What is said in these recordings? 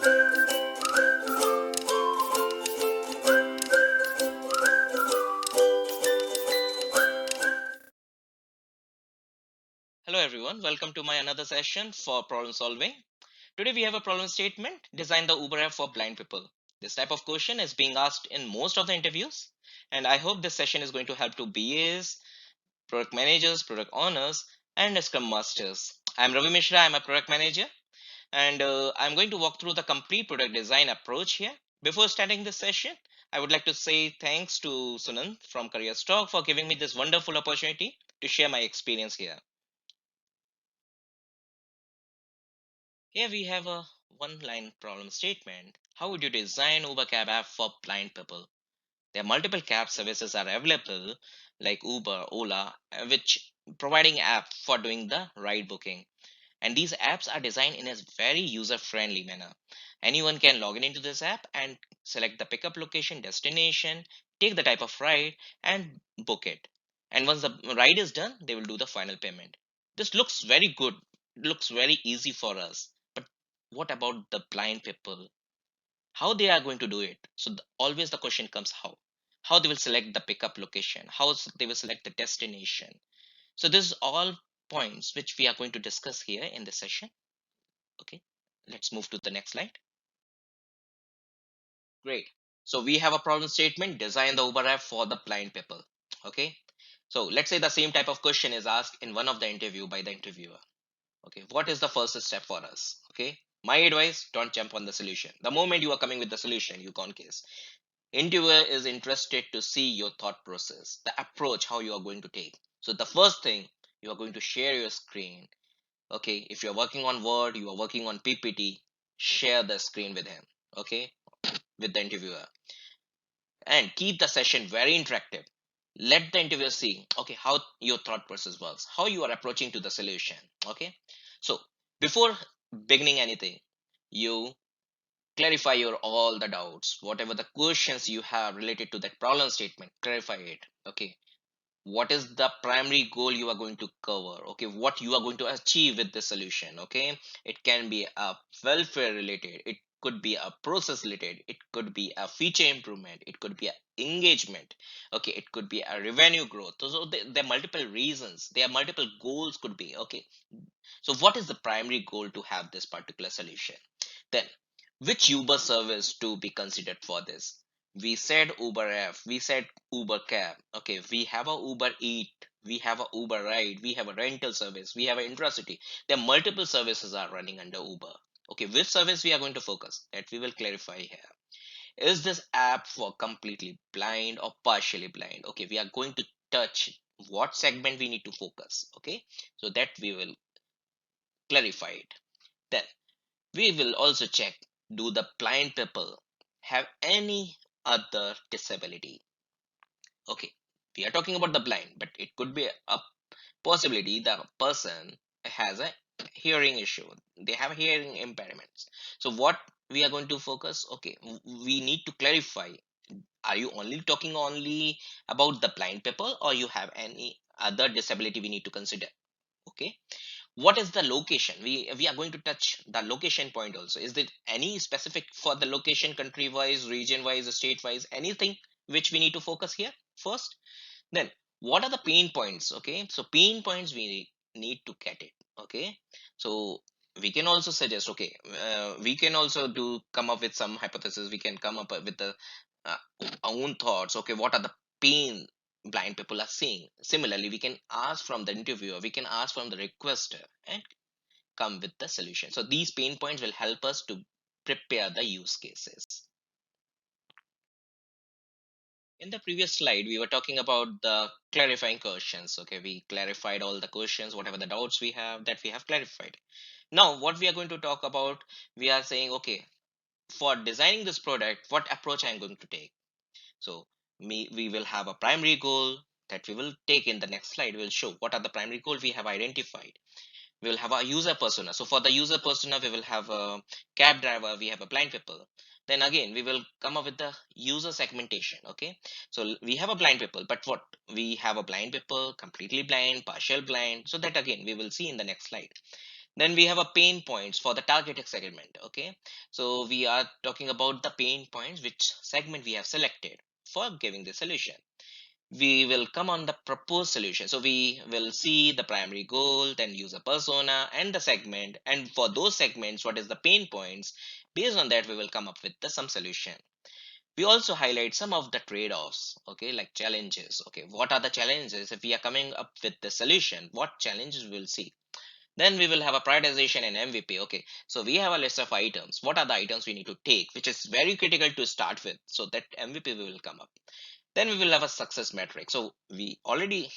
Hello everyone, welcome to my another session for problem solving. Today we have a problem statement, design the Uber app for blind people. This type of question is being asked in most of the interviews, and I hope this session is going to help to BAs, product managers, product owners, and Scrum Masters. I'm Ravi Mishra, I'm a product manager, and I'm going to walk through the complete product design approach here. Before starting this session, I would like to say thanks to Sunand from Careerstalk for giving me this wonderful opportunity to share my experience here. Here we have a one-line problem statement. How would you design Uber cab app for blind people? There are multiple cab services are available like Uber, Ola, which providing app for doing the ride booking. And these apps are designed in a very user-friendly manner. Anyone can log in into this app and select the pickup location, destination, take the type of ride and book it. And once the ride is done, they will do the final payment. This looks very good, looks very easy for us. But what about the blind people? How they are going to do it? So always the question comes how they will select the pickup location, they will select the destination. So this is all points which we are going to discuss here in this session. Okay, let's move to the next slide. Great. So we have a problem statement, design the Uber app for the blind people. Okay, so let's say the same type of question is asked in one of the interview by the interviewer. Okay, what is the first step for us? Okay, my advice, don't jump on the solution. The moment you are coming with the solution, you can't case. Interviewer is interested to see your thought process, the approach, how you are going to take. So the first thing, you are going to share your screen. Okay, if you're working on Word, you are working on PPT, share the screen with him. Okay, with the interviewer, and keep the session very interactive. Let the interviewer see, okay, how your thought process works, how you are approaching to the solution. Okay, so before beginning anything, you clarify your all the doubts, whatever the questions you have related to that problem statement, clarify it. Okay, what is the primary goal you are going to cover? Okay, what you are going to achieve with the solution? Okay, it can be a welfare related, it could be a process related, it could be a feature improvement, it could be a engagement. Okay, it could be a revenue growth. So there are multiple reasons, there are multiple goals could be. Okay, so what is the primary goal to have this particular solution? Then which Uber service to be considered for this? We said Uber F, we said Uber Cab. Okay, we have a Uber Eat, we have a Uber Ride, we have a rental service, we have an Intracity. There are multiple services are running under Uber. Okay, which service we are going to focus? That we will clarify here. Is this app for completely blind or partially blind? Okay, we are going to touch what segment we need to focus. Okay, so that we will clarify it. Then we will also check, do the blind people have any other disability? Okay, we are talking about the blind, but it could be a possibility the person has a hearing issue. They have hearing impairments. So what we are going to focus? Okay, we need to clarify. Are you only talking only about the blind people, or you have any other disability we need to consider? Okay, what is the location? We are going to touch the location point also. Is there any specific for the location, country wise, region wise, state wise, anything which we need to focus here first? Then what are the pain points? Okay, so pain points we need to get it. Okay, so we can also suggest, okay, we can also do come up with some hypothesis, we can come up with the uh, own thoughts. Okay, what are the pain blind people are seeing? Similarly, we can ask from the interviewer, we can ask from the requester, and come with the solution. So these pain points will help us to prepare the use cases. In the previous slide, we were talking about the clarifying questions. Okay, we clarified all the questions, whatever the doubts we have, that we have clarified. Now, what we are going to talk about, we are saying, okay, for designing this product, what approach I'm going to take. So we will have a primary goal that we will take in the next slide. We'll show what are the primary goals we have identified. We will have a user persona. So for the user persona, we will have a cab driver, we have a blind people. Then again, we will come up with the user segmentation. Okay, so we have a blind people, but what we have a blind people, completely blind, partial blind. So that again, we will see in the next slide. Then we have a pain points for the targeted segment. Okay, so we are talking about the pain points which segment we have selected for giving the solution. We will come on the proposed solution. So we will see the primary goal, then user persona and the segment, and for those segments what is the pain points. Based on that we will come up with the some solution. We also highlight some of the trade-offs, okay, like challenges. Okay, what are the challenges if we are coming up with the solution, what challenges we will see. Then we will have a prioritization and MVP. Okay, so we have a list of items, what are the items we need to take, which is very critical to start with, so that MVP we will come up. Then we will have a success metric. So we already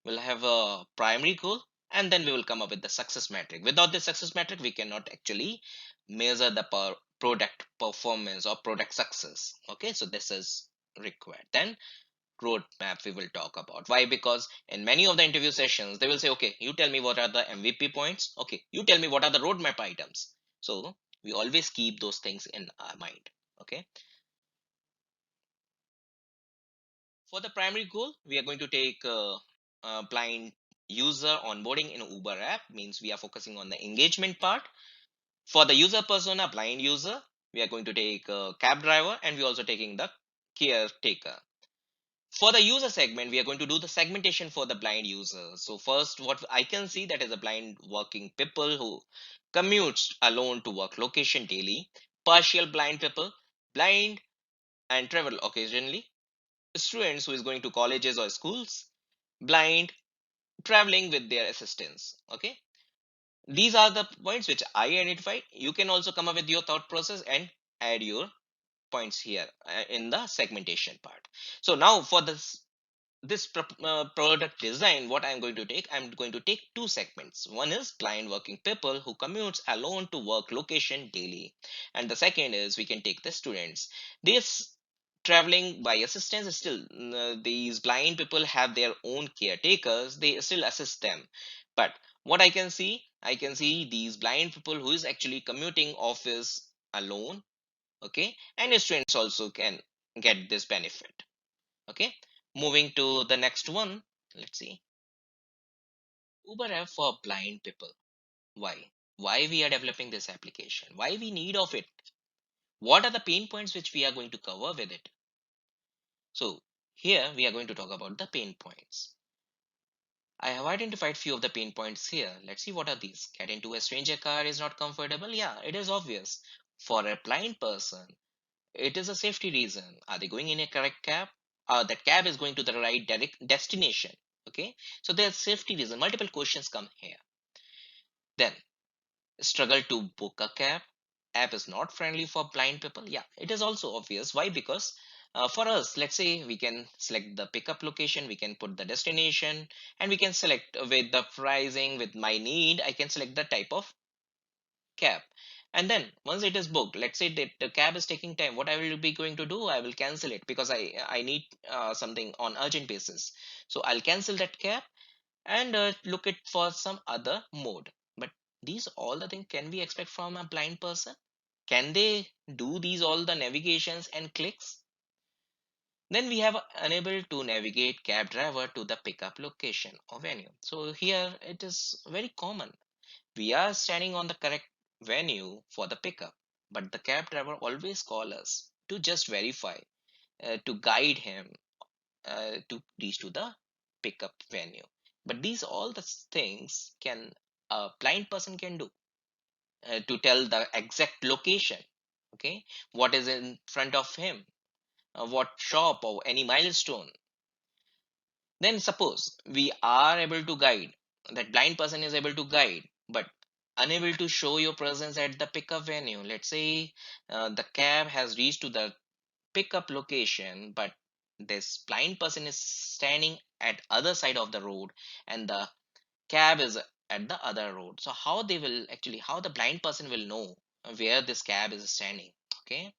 will have a primary goal, and then we will come up with the success metric. Without the success metric we cannot actually measure the product performance or product success. Okay, so this is required. Then roadmap we will talk about. Why? Because in many of the interview sessions they will say, okay, you tell me what are the MVP points, okay, you tell me what are the roadmap items. So we always keep those things in our mind. Okay, for the primary goal we are going to take blind user onboarding in Uber app, means we are focusing on the engagement part. For the user persona, blind user, we are going to take cab driver, and we are also taking the caretaker. For the user segment we are going to do the segmentation for the blind user. So first what I can see, that is a blind working people who commutes alone to work location daily, partial blind people, blind and travel occasionally, students who is going to colleges or schools, blind, traveling with their assistants. Okay, these are the points which I identified. You can also come up with your thought process and add your points here in the segmentation part. So now for this product design, what I'm going to take two segments. One is blind working people who commutes alone to work location daily, and the second is we can take the students. This traveling by assistance is still, these blind people have their own caretakers, they still assist them. But what I can see these blind people who is actually commuting office alone. Okay, and students also can get this benefit. Okay, moving to the next one. Let's see. Uber app for blind people. Why we are developing this application, why we need of it, what are the pain points which we are going to cover with it. So here we are going to talk about the pain points. I have identified few of the pain points here. Let's see what are these. Get into a stranger car is not comfortable. Yeah, it is obvious. For a blind person, it is a safety reason. Are they going in a correct cab? That cab is going to the right direct destination. Okay, so there's safety reason. Multiple questions come here. Then struggle to book a cab. App is not friendly for blind people. Yeah, it is also obvious. Why? Because for us, let's say we can select the pickup location, we can put the destination, and we can select with the pricing, with my need, I can select the type of cab. And then once it is booked, let's say that the cab is taking time, what I will be going to do, I will cancel it because I need something on urgent basis. So I'll cancel that cab and look it for some other mode. But these all the things can we expect from a blind person? Can they do these all the navigations and clicks? Then we have unable to navigate cab driver to the pickup location or venue. So here it is very common. We are standing on the correct venue for the pickup, but the cab driver always call us to just verify, to guide him to reach to the pickup venue. But these all the things can a blind person can do, to tell the exact location. Okay, what is in front of him, what shop or any milestone. Then suppose we are able to guide, that blind person is able to guide, but unable to show your presence at the pickup venue. Let's say the cab has reached to the pickup location, but this blind person is standing at other side of the road and the cab is at the other road. So how they will actually, how the blind person will know where this cab is standing. Okay,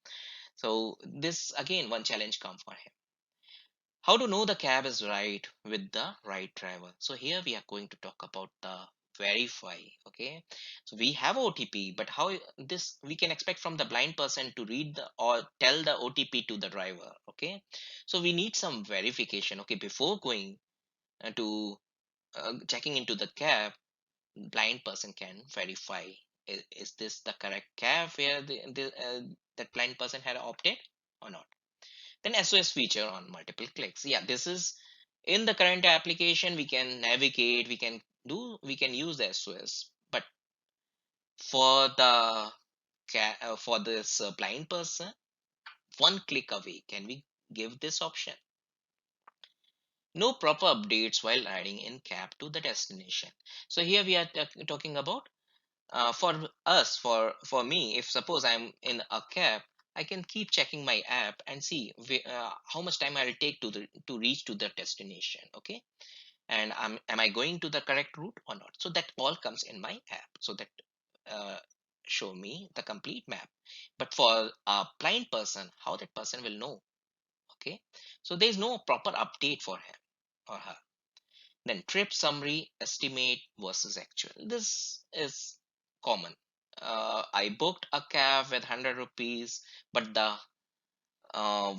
so this again one challenge come for him. How to know the cab is right with the right driver. So here we are going to talk about the verify. Okay, so we have OTP, but how this we can expect from the blind person to read the or tell the OTP to the driver. Okay, so we need some verification. Okay, before going to checking into the cab, blind person can verify, is this the correct cab where that blind person had opted or not. Then SOS feature on multiple clicks. Yeah, this is in the current application. We can navigate, we can use the SOS, but for for this blind person, one click away, can we give this option? No proper updates while riding in cab to the destination. So here we are talking about, for us, for me, if suppose I'm in a cab, I can keep checking my app and see how much time I'll take to reach to the destination. Okay, and am I going to the correct route or not? So that all comes in my app, so that uh, show me the complete map. But for a blind person, how that person will know? Okay, so there is no proper update for him or her. Then trip summary, estimate versus actual. This is common. I booked a cab with 100 rupees, but the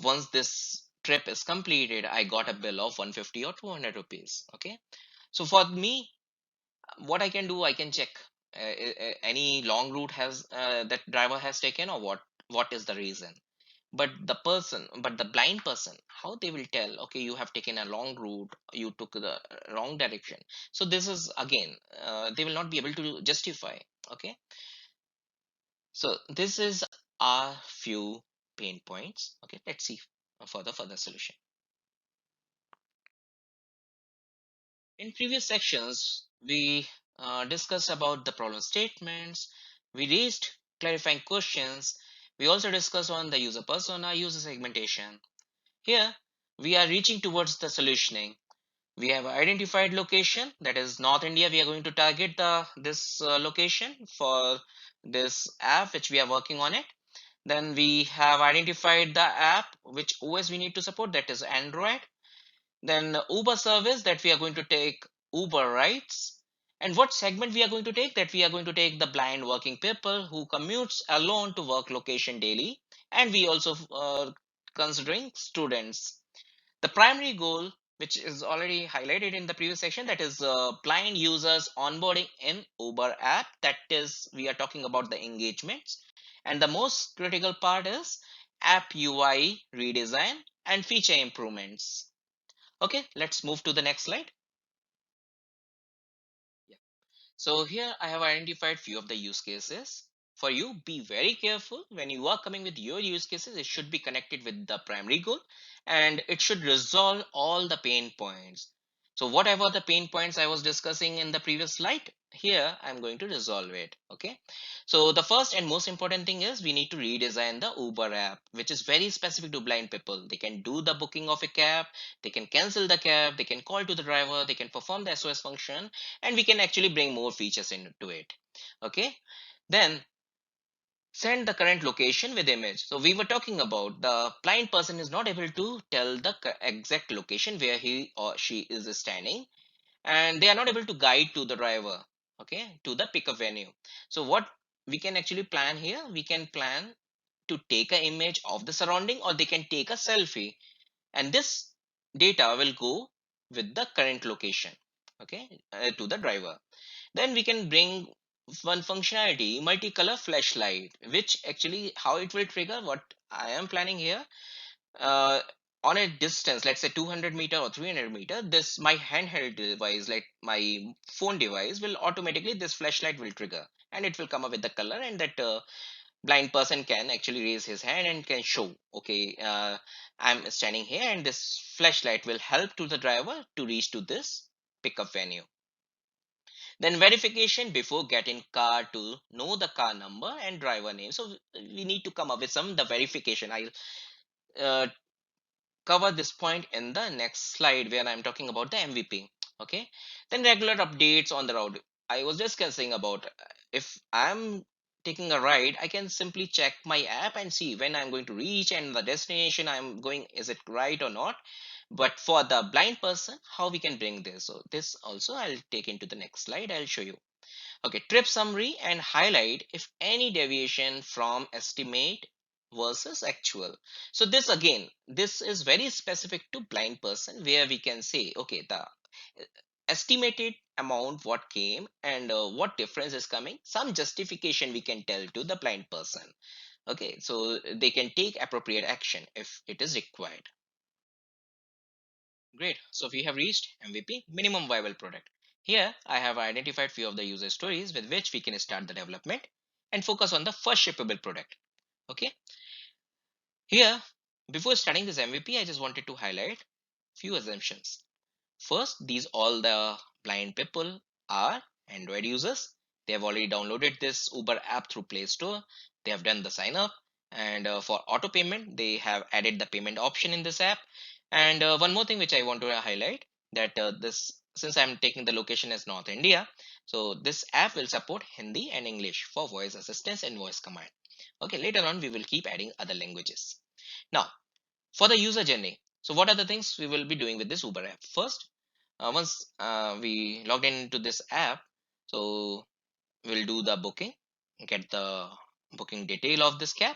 once this trip is completed, I got a bill of 150 or 200 rupees. Okay, so for me, what I can do, I can check any long route has that driver has taken, or what is the reason. But the blind person, how they will tell, okay, you have taken a long route, you took the wrong direction. So this is again, they will not be able to justify. Okay, so this is our few pain points. Okay, let's see for the further solution. In previous sections, we discussed about the problem statements, we raised clarifying questions, we also discussed on the user persona, user segmentation. Here, we are reaching towards the solutioning. We have identified location, that is North India. We are going to target this location for this app which we are working on it. Then we have identified the app which OS we need to support, that is Android. Then Uber service, that we are going to take Uber rides. And what segment we are going to take, that we are going to take the blind working people who commutes alone to work location daily. And we also considering students. The primary goal, which is already highlighted in the previous section, that is blind users onboarding in Uber app. That is, we are talking about the engagements. And the most critical part is app UI redesign and feature improvements. Okay, let's move to the next slide. So here I have identified few of the use cases. For you, be very careful when you are coming with your use cases. It should be connected with the primary goal, and it should resolve all the pain points. So whatever the pain points I was discussing in the previous slide, here I'm going to resolve it. Okay. So the first and most important thing is we need to redesign the Uber app, which is very specific to blind people. They can do the booking of a cab, they can cancel the cab, they can call to the driver, they can perform the SOS function, and we can actually bring more features into it. Okay, then send the current location with image. So we were talking about the blind person is not able to tell the exact location where he or she is standing, and they are not able to guide to the driver, okay, to the pickup venue. So what we can actually plan here, we can plan to take an image of the surrounding, or they can take a selfie, and this data will go with the current location, okay, to the driver. Then we can bring one functionality, multicolor flashlight, which actually how it will trigger, what I am planning here, uh, on a distance, let's say 200-meter or 300-meter, this my handheld device, like my phone device, will automatically, this flashlight will trigger, and it will come up with the color, and that blind person can actually raise his hand and can show, okay, I'm standing here, and this flashlight will help to the driver to reach to this pickup venue. Then verification before getting car, to know the car number and driver name. So we need to come up with some the verification. I'll uh, cover this point in the next slide where I'm talking about the MVP. Okay. Then regular updates on the road. I was discussing about, if I'm taking a ride, I can simply check my app and see when I'm going to reach and the destination I'm going, is it right or not. But for the blind person, how we can bring this? So this also I'll take into the next slide. I'll show you. Okay, trip summary and highlight if any deviation from estimate versus actual. So this again, this is very specific to blind person, where we can say, okay, the estimated amount what came and what difference is coming, some justification we can tell to the blind person. Okay, so they can take appropriate action if it is required. Great. So we have reached MVP, minimum viable product. Here I have identified few of the user stories with which we can start the development and focus on the first shippable product. Okay. Here, before starting this MVP, I just wanted to highlight few assumptions. First, these all the blind people are Android users. They have already downloaded this Uber app through Play Store. They have done the sign up, and for auto payment, they have added the payment option in this app. And one more thing which I want to highlight, that this since I'm taking the location as North India, so this app will support Hindi and English for voice assistance and voice command. Okay, later on we will keep adding other languages. Now, for the user journey, so what are the things we will be doing with this Uber app? First, once we logged into this app, so we'll do the booking, get the booking detail of this cab,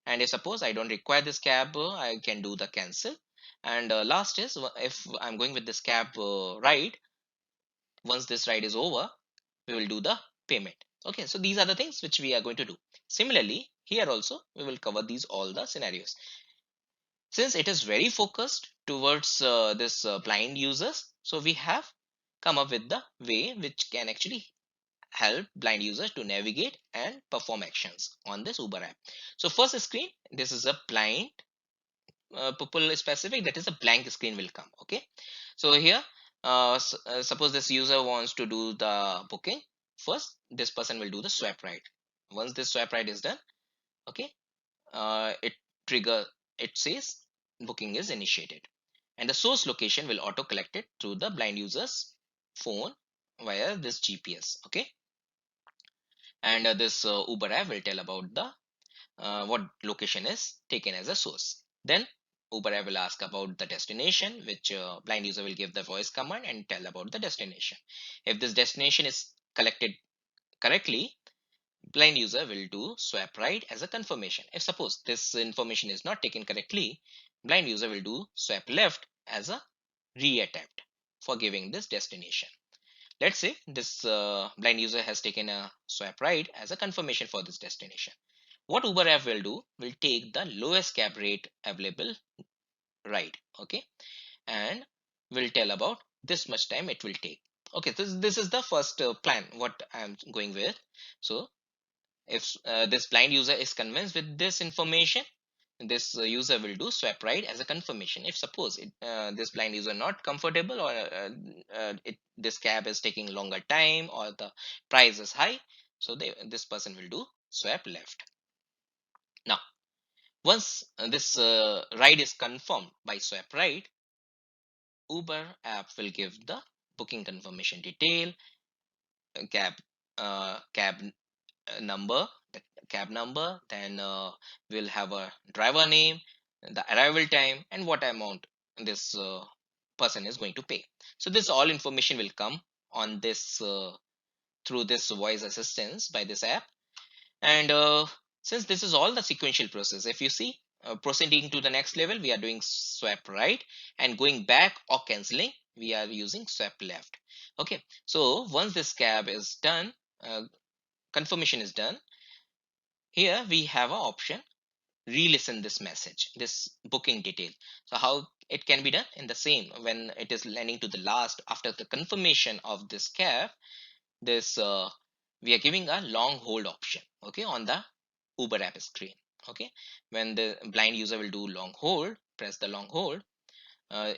and if suppose I don't require this cab, I can do the cancel. And last is, if I'm going with this cab ride, once this ride is over, we will do the payment. Okay, so these are the things which we are going to do. Similarly, here also we will cover these all the scenarios. Since it is very focused towards this blind users, so we have come up with the way which can actually help blind users to navigate and perform actions on this Uber app. So first screen, this is a blind people specific, that is a blank screen will come. Okay, so here suppose this user wants to do the booking. First, this person will do the swipe right. Once this swipe right is done, okay, it trigger, it says booking is initiated, and the source location will auto collect it to the blind user's phone via this GPS. Okay, and this Uber app will tell about the what location is taken as a source. Then Uber app will ask about the destination, which blind user will give the voice command and tell about the destination. If this destination is collected correctly, blind user will do swipe right as a confirmation. If suppose this information is not taken correctly, blind user will do swipe left as a reattempt for giving this destination. Let's say this blind user has taken a swipe right as a confirmation for this destination. What Uber app will do will take the lowest cab rate available ride, okay, and will tell about this much time it will take. Okay, this is the first plan what I'm going with. So if this blind user is convinced with this information, this user will do swipe right as a confirmation. If suppose this blind user not comfortable, or this cab is taking longer time, or the price is high, so this person will do swipe left. Now, once this ride is confirmed by swipe right, Uber app will give the booking confirmation detail, cab number, the cab number, then we'll have a driver name, the arrival time, and what amount this person is going to pay. So this all information will come on this through this voice assistance by this app. And since this is all the sequential process, if you see, proceeding to the next level, we are doing swipe right, and going back or canceling, we are using swipe left. Okay, so once this cab is done, confirmation is done, here we have an option, re-listen this message, this booking detail. So how it can be done? In the same, when it is landing to the last after the confirmation of this cab, this we are giving a long hold option, okay, on the Uber app screen. Okay, when the blind user will do long hold, press the long hold, uh,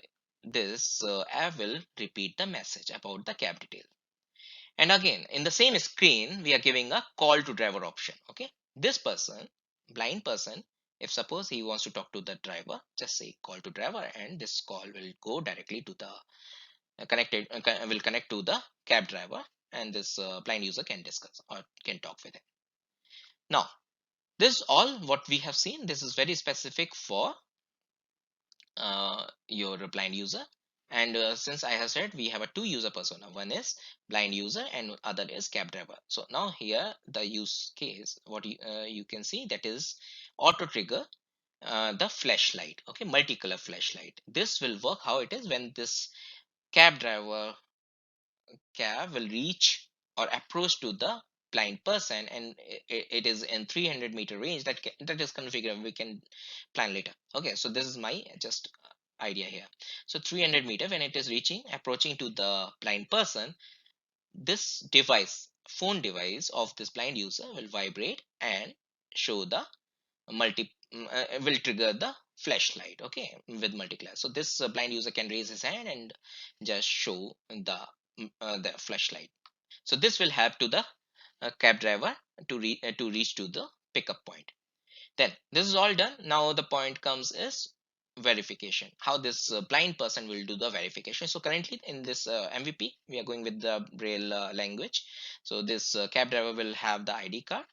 this app will repeat the message about the cab detail. And again, in the same screen, we are giving a call to driver option. Okay, this person, blind person, if suppose he wants to talk to the driver, just say call to driver, and this call will go directly to the will connect to the cab driver, and this blind user can discuss or can talk with him. Now, this all what we have seen. This is very specific for your blind user. And since I have said we have a two user persona, one is blind user and other is cab driver. So now here the use case, what you can see, that is auto trigger the flashlight. Okay, multicolor flashlight. This will work how it is when this cab driver cab will reach or approach to the blind person, and it is in 300-meter range, that is configured, we can plan later. Okay, so this is my just idea here. So 300 meter, when it is reaching, approaching to the blind person, this device, phone device of this blind user will vibrate and show the will trigger the flashlight, okay, with multi-class. So this blind user can raise his hand and just show the flashlight. So this will help to the cab driver to reach to the pickup point. Then this is all done. Now the point comes is verification. How this blind person will do the verification. So currently in this MVP, we are going with the Braille language. So this cab driver will have the ID card,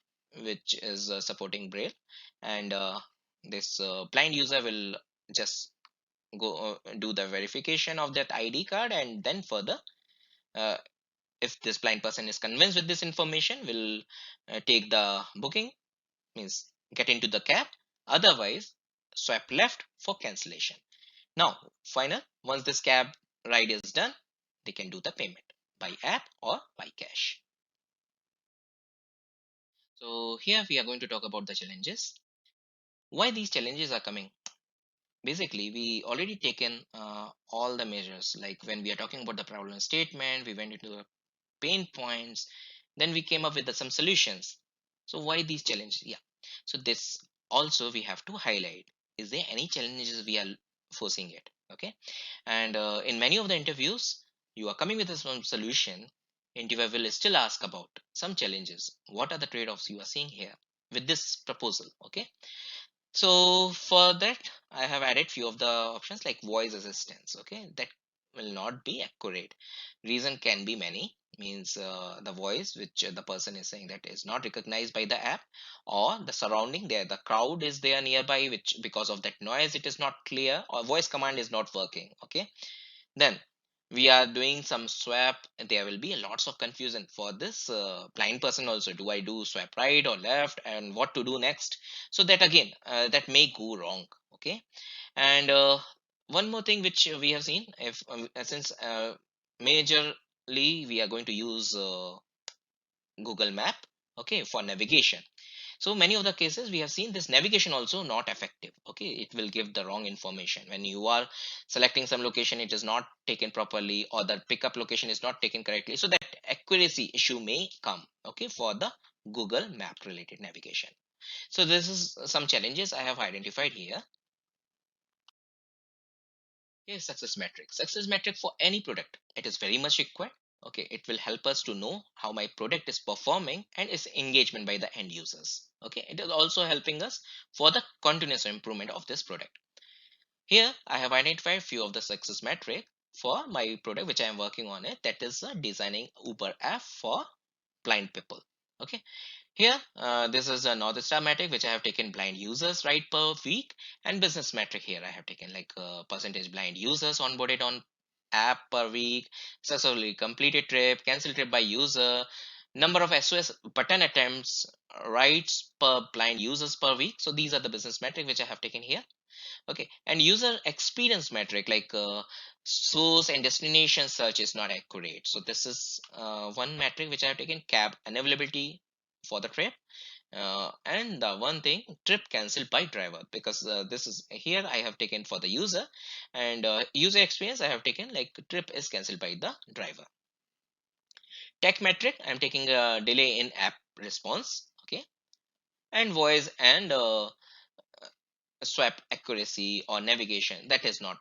which is supporting Braille, and this blind user will just go do the verification of that ID card, and then further, uh, if this blind person is convinced with this information, will take the booking, means get into the cab, otherwise swipe left for cancellation. Now final, once this cab ride is done, they can do the payment by app or by cash. So here we are going to talk about the challenges, why these challenges are coming. Basically, we already taken all the measures, like when we are talking about the problem statement, we went into the pain points, then we came up with some solutions. So why these challenges? Yeah, so this also we have to highlight, is there any challenges we are forcing it, okay? And in many of the interviews, you are coming with some solution, interviewer will still ask about some challenges, what are the trade-offs you are seeing here with this proposal, okay? So for that, I have added few of the options like voice assistance. Okay, that will not be accurate. Reason can be many. Means the voice which the person is saying, that is not recognized by the app, or the surrounding there, the crowd is there nearby, which because of that noise it is not clear, or voice command is not working. Okay, then we are doing some swap. There will be lots of confusion for this blind person also. Do I do swap right or left, and what to do next? So that again, that may go wrong. Okay, and one more thing which we have seen, if since majorly we are going to use Google Map, okay, for navigation. So many of the cases we have seen this navigation also not effective. Okay, it will give the wrong information when you are selecting some location, it is not taken properly, or the pickup location is not taken correctly, so that accuracy issue may come, okay, for the Google Map related navigation. So this is some challenges I have identified here. Okay, success metric for any product, it is very much required. Okay, it will help us to know how my product is performing and its engagement by the end users. Okay, it is also helping us for the continuous improvement of this product. Here I have identified few of the success metric for my product which I am working on it, that is designing Uber app for blind people. Okay, here, this is a North Star metric which I have taken blind users right per week, and business metric here I have taken like percentage blind users onboarded on app per week, successfully completed trip, cancel trip by user, number of SOS button attempts, rights per blind users per week. So these are the business metric which I have taken here. Okay, and user experience metric like source and destination search is not accurate. So this is one metric which I have taken, cab unavailability for the trip, and the one thing, trip cancelled by driver, because this is here I have taken for the user, and user experience I have taken like trip is cancelled by the driver. Tech metric I'm taking a delay in app response, okay, and voice and swap accuracy or navigation, that is not.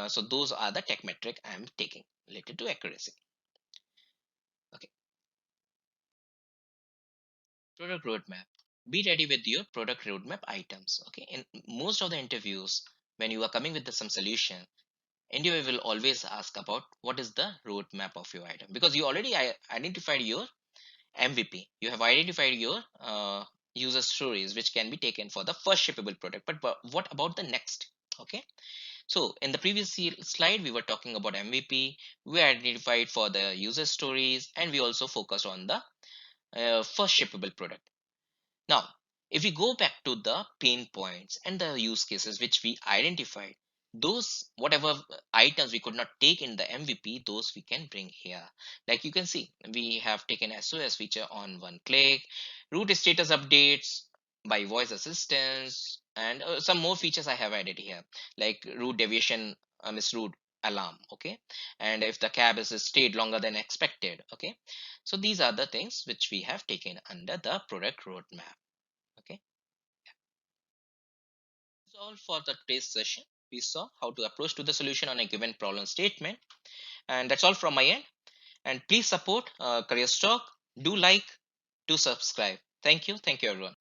So those are the tech metric I am taking related to accuracy. Okay, product roadmap. Be ready with your product roadmap items. Okay, in most of the interviews, when you are coming with some solution, interviewer will always ask about what is the roadmap of your item, because you already identified your MVP. You have identified your user stories which can be taken for the first shippable product. But what about the next? Okay, so in the previous slide, we were talking about MVP. We identified for the user stories, and we also focused on the first shippable product. Now, if we go back to the pain points and the use cases which we identified, those whatever items we could not take in the MVP, those we can bring here. Like you can see, we have taken SOS feature on one click, route status updates by voice assistance, and some more features I have added here, like route deviation, is route alarm. Okay, and if the cab is stayed longer than expected. Okay, so these are the things which we have taken under the product roadmap. Okay, that's all for the today's session. We saw how to approach to the solution on a given problem statement. And that's all from my end. And please support Careerstalk. Do like, do subscribe. Thank you. Thank you, everyone.